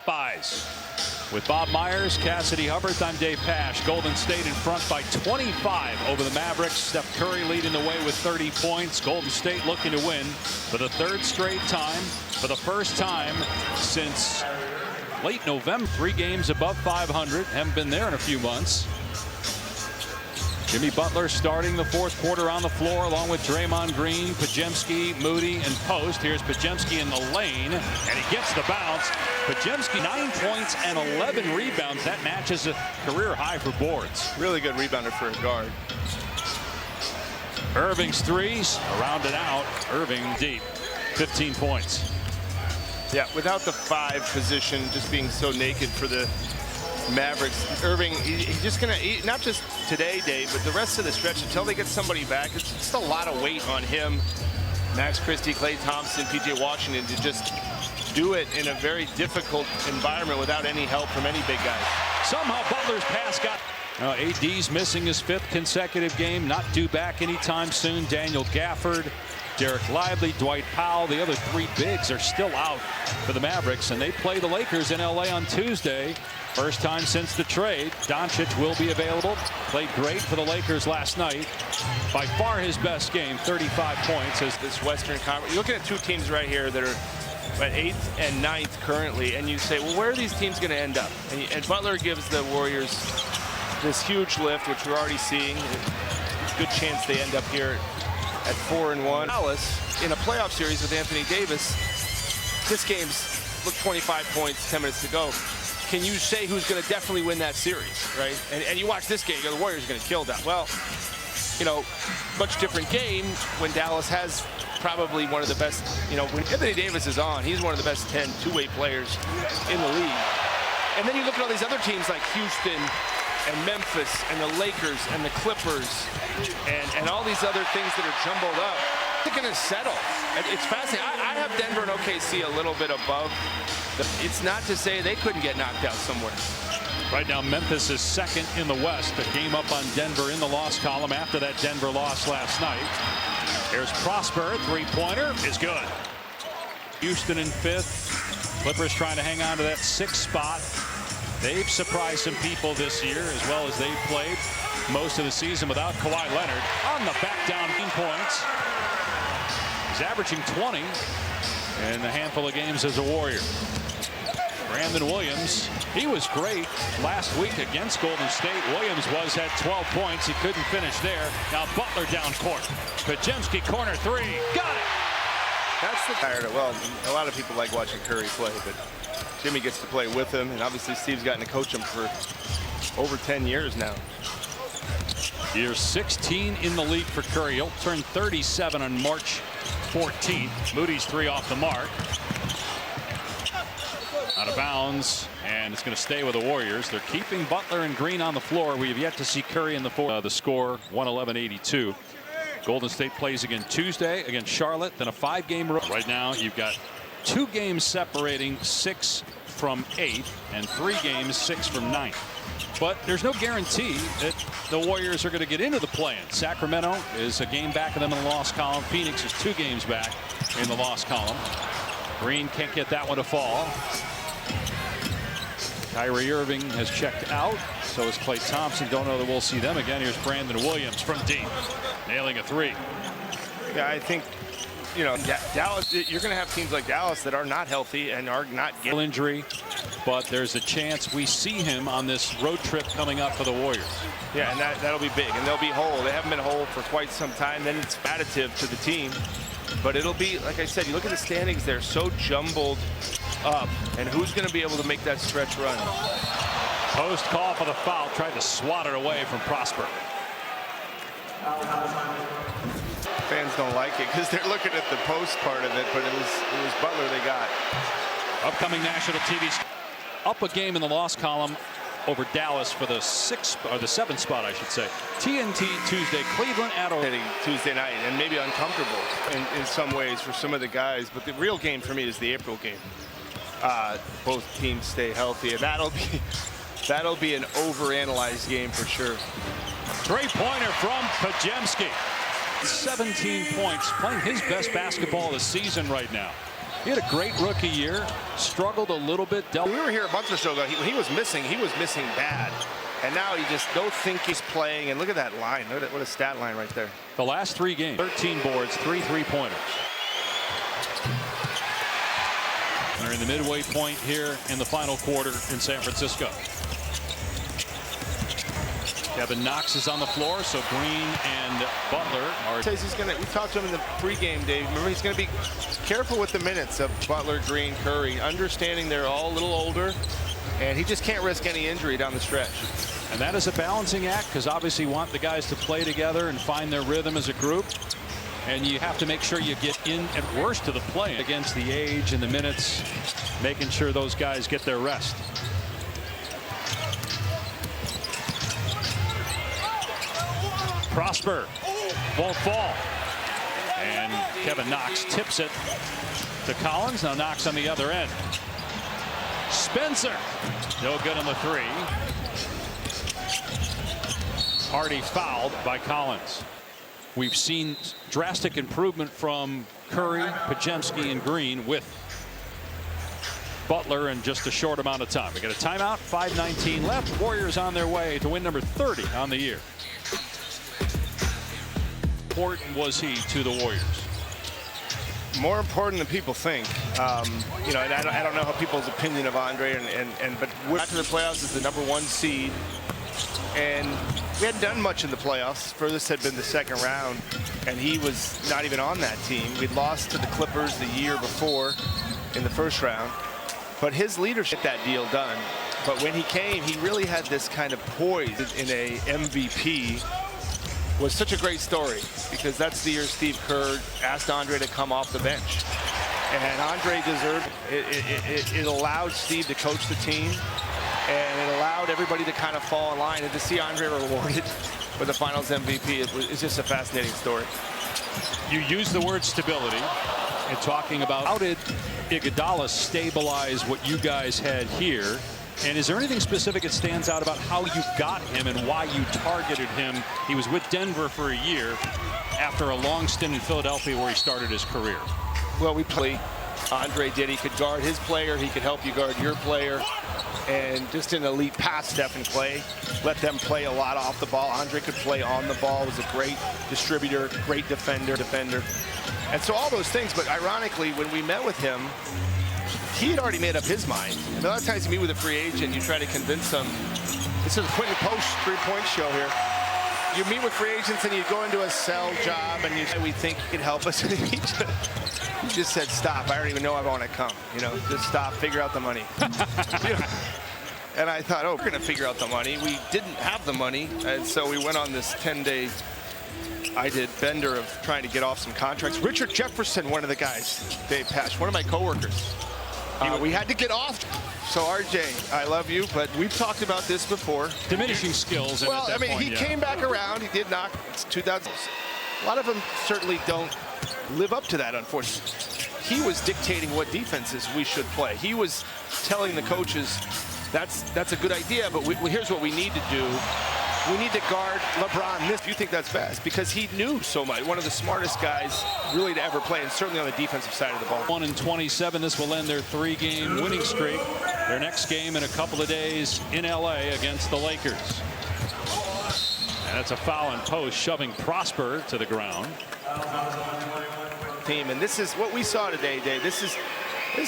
Buys. With Bob Myers, Cassidy Hubbard, I'm Dave Pash. Golden State in front by 25 over the Mavericks. Steph Curry leading the way with 30 points. Golden State looking to win for the third straight time. For the first time since late November. 3 games above 500. Haven't been there in a few months. Jimmy Butler starting the fourth quarter on the floor along with Draymond Green, Podziemski, Moody, and Post. Here's Podziemski in the lane, and he gets the bounce. Podziemski 9 points and 11 rebounds. That matches a career high for boards. Really good rebounder for a guard. Irving's threes rounded out. Irving deep, 15 points. Yeah, without the 5 position just being so naked for the Mavericks, Irving, he's just going to, not just today, Dave, but the rest of the stretch until they get somebody back. It's just a lot of weight on him, Max Christie, Klay Thompson, PJ Washington, to just do it in a very difficult environment without any help from any big guys. Somehow Butler's pass got... AD's missing his 5th consecutive game, not due back anytime soon. Daniel Gafford, Derek Lively, Dwight Powell, the other 3 bigs are still out for the Mavericks, and they play the Lakers in LA on Tuesday. First time since the trade. Doncic will be available. Played great for the Lakers last night. By far his best game, 35 points. As this Western Conference, you're looking at 2 teams right here that are at 8th and 9th currently, and you say, well, where are these teams going to end up? And Butler gives the Warriors this huge lift, which we're already seeing. Good chance they end up here at 4-1. Dallas in a playoff series with Anthony Davis. This game's look 25 points, 10 minutes to go. Can you say who's going to definitely win that series, right? And you watch this game, you go, the Warriors are going to kill that. Well, you know, much different game when Dallas has probably one of the best, you know, when Anthony Davis is on, he's one of the best 10 two-way players in the league. And then you look at all these other teams like Houston and Memphis and the Lakers and the Clippers and all these other things that are jumbled up. They're going to settle. It's fascinating. I have Denver and OKC a little bit above. It's not to say they couldn't get knocked out somewhere. Right now, Memphis is 2nd in the West. A game up on Denver in the loss column after that Denver loss last night. Here's Prosper. 3-pointer is good. Houston in 5th. Clippers trying to hang on to that 6th spot. They've surprised some people this year, as well as they've played most of the season without Kawhi Leonard. On the back down points. He's averaging 20 in a handful of games as a Warrior. Brandon Williams, he was great last week against Golden State. Williams had 12 points. He couldn't finish there. Now Butler down court. Podziemski corner 3. Got it. That's the tired of. Well, a lot of people like watching Curry play, but Jimmy gets to play with him, and obviously Steve's gotten to coach him for over 10 years now. Year 16 in the league for Curry. He'll turn 37 on March 14th. Moody's 3 off the mark. Out of bounds, and it's going to stay with the Warriors. They're keeping Butler and Green on the floor. We have yet to see Curry in the fourth. The score 111-82. Golden State plays again Tuesday against Charlotte, then a 5-game road. Right now you've got 2 games separating 6 from 8 and 3 games 6 from 9. But there's no guarantee that the Warriors are going to get into the play-in. Sacramento is a game back of them in the loss column. Phoenix is 2 games back in the loss column. Green can't get that one to fall. Kyrie Irving has checked out. So is Klay Thompson. Don't know that we'll see them again. Here's Brandon Williams from deep, nailing a 3. Yeah, I think, you know, Dallas, you're going to have teams like Dallas that are not healthy and are not getting injury, but there's a chance we see him on this road trip coming up for the Warriors. Yeah, and that'll be big, and they'll be whole. They haven't been whole for quite some time. Then it's additive to the team, but it'll be, like I said, you look at the standings, they're so jumbled up, and who's going to be able to make that stretch run? Post call for the foul, tried to swat it away from Prosper. Fans don't like it because they're looking at the post part of it, but it was Butler they got. Upcoming national TV. Up a game in the loss column over Dallas for the 6th or the 7th spot, I should say. TNT Tuesday, Cleveland at Tuesday night, and maybe uncomfortable in some ways for some of the guys, but the real game for me is the April game. Both teams stay healthy, and that'll be an overanalyzed game for sure. 3-pointer from Podziemski. 17 points, playing his best basketball of the season right now. He had a great rookie year, struggled a little bit. We were here a month or so ago. He was missing bad. And now he just don't think he's playing. And look at that line. What a stat line right there. The last 3 games, 13 boards, 3 3-pointers. They're in the midway point here in the final quarter in San Francisco. Kevin Knox is on the floor, so Green and Butler are. Says he's gonna. We talked to him in the pregame, Dave. Remember, he's going to be careful with the minutes of Butler, Green, Curry, understanding they're all a little older, and he just can't risk any injury down the stretch. And that is a balancing act, because obviously you want the guys to play together and find their rhythm as a group. And you have to make sure you get in at worst to the play against the age and the minutes, making sure those guys get their rest. Prosper won't fall. And Kevin Knox tips it to Collins. Now Knox on the other end. Spencer. No good on the 3. Hardy fouled by Collins. We've seen drastic improvement from Curry, Podziemski, and Green with Butler in just a short amount of time. We got a timeout, 5:19 left. Warriors on their way to win number 30 on the year. Important was he to the Warriors? More important than people think. You know, and I don't know how people's opinion of Andre, but we're back to the playoffs as the #1 seed. And we hadn't done much in the playoffs. Furthest had been the second round, and he was not even on that team. We'd lost to the Clippers the year before in the first round. But his leadership, that deal done. But when he came, he really had this kind of poise in a MVP. Was such a great story, because that's the year Steve Kerr asked Andre to come off the bench. And Andre deserved it. It allowed Steve to coach the team. And it allowed everybody to kind of fall in line, and to see Andre rewarded with the Finals MVP, it's just a fascinating story. You use the word stability in talking about how did Iguodala stabilize what you guys had here, and is there anything specific that stands out about how you got him and why you targeted him? He was with Denver for a year after a long stint in Philadelphia where he started his career. Well, we play. Andre did. He could guard his player. He could help you guard your player. And just an elite pass, Steph and Clay. Let them play a lot off the ball. Andre could play on the ball. Was a great distributor, great defender. And so all those things. But ironically, when we met with him, he had already made up his mind. And a lot of times you meet with a free agent, you try to convince them. This is a Quentin Post 3-point show here. You meet with free agents and you go into a sell job and you say, we think you can help us. And he just said, stop. I don't even know if I want to come. You know, just stop, figure out the money. You know? And I thought, oh, we're going to figure out the money. We didn't have the money. And so we went on this 10-day, bender of trying to get off some contracts. Richard Jefferson, one of the guys, Dave Pash, one of my coworkers. We had to get off. So, RJ, I love you, but we've talked about this before. Diminishing skills. Well, I mean, he came back around. He did knock. It's 2000. A lot of them certainly don't live up to that, unfortunately. He was dictating what defenses we should play. He was telling the coaches, that's a good idea, but here's what we need to do. We need to guard LeBron. This, you think that's best, because he knew so much. One of the smartest guys really to ever play, and certainly on the defensive side of the ball. 1-27. This will end their 3-game winning streak. Their next game in a couple of days in LA against the Lakers. And that's a foul in post, shoving Prosper to the ground. Team, and this is what we saw today, Dave. This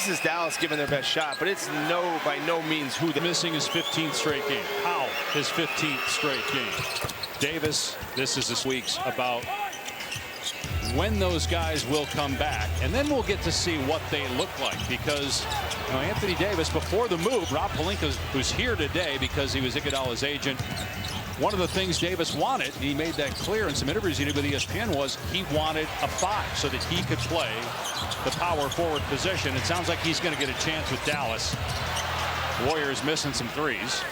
is Dallas giving their best shot, but it's by no means who they're missing his 15th straight game. Powell, his 15th straight game. Davis, this is this week's about when those guys will come back, and then we'll get to see what they look like, because you know, Anthony Davis, before the move, Rob Pelinka, who's here today because he was Iguodala's agent, one of the things Davis wanted, he made that clear in some interviews he did with ESPN, was he wanted a 5 so that he could play the power forward position. It sounds like he's going to get a chance with Dallas. Warriors missing some threes.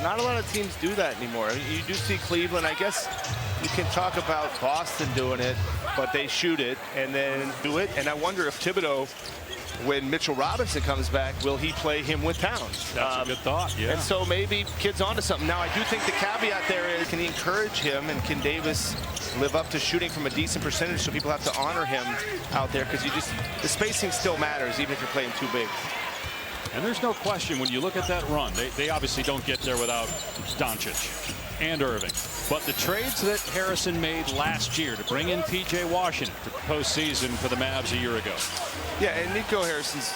Not a lot of teams do that anymore. You do see Cleveland. I guess you can talk about Boston doing it, but they shoot it and then do it. And I wonder if Thibodeau when Mitchell Robinson comes back, will he play him with Towns? That's a good thought, yeah. And so maybe kid's onto something. Now, I do think the caveat there is, can he encourage him, and can Davis live up to shooting from a decent percentage so people have to honor him out there? Because the spacing still matters, even if you're playing too big. And there's no question when you look at that run, they obviously don't get there without Doncic and Irving. But the trades that Harrison made last year to bring in P.J. Washington to postseason for the Mavs a year ago. Yeah, and Nico Harrison's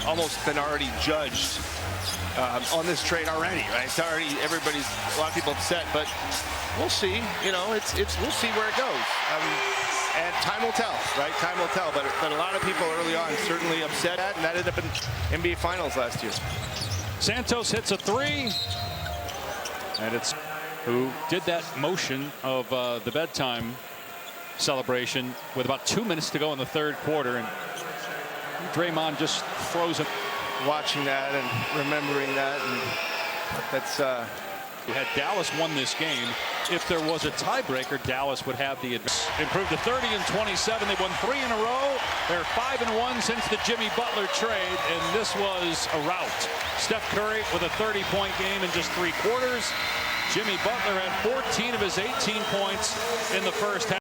almost been already judged on this trade already, right? It's already, a lot of people upset, but we'll see. You know, we'll see where it goes. And time will tell, right? Time will tell. But a lot of people early on certainly upset at, and that ended up in NBA Finals last year. Santos hits a three, and it's who did that motion of the bedtime celebration with about 2 minutes to go in the third quarter, and Draymond just frozen. Watching that and remembering that, and that's. Had Dallas won this game, if there was a tiebreaker, Dallas would have the advantage. Improved to 30 and 27. They won 3 in a row. They're 5-1 since the Jimmy Butler trade, and this was a rout. Steph Curry with a 30-point game in just 3 quarters. Jimmy Butler had 14 of his 18 points in the first half.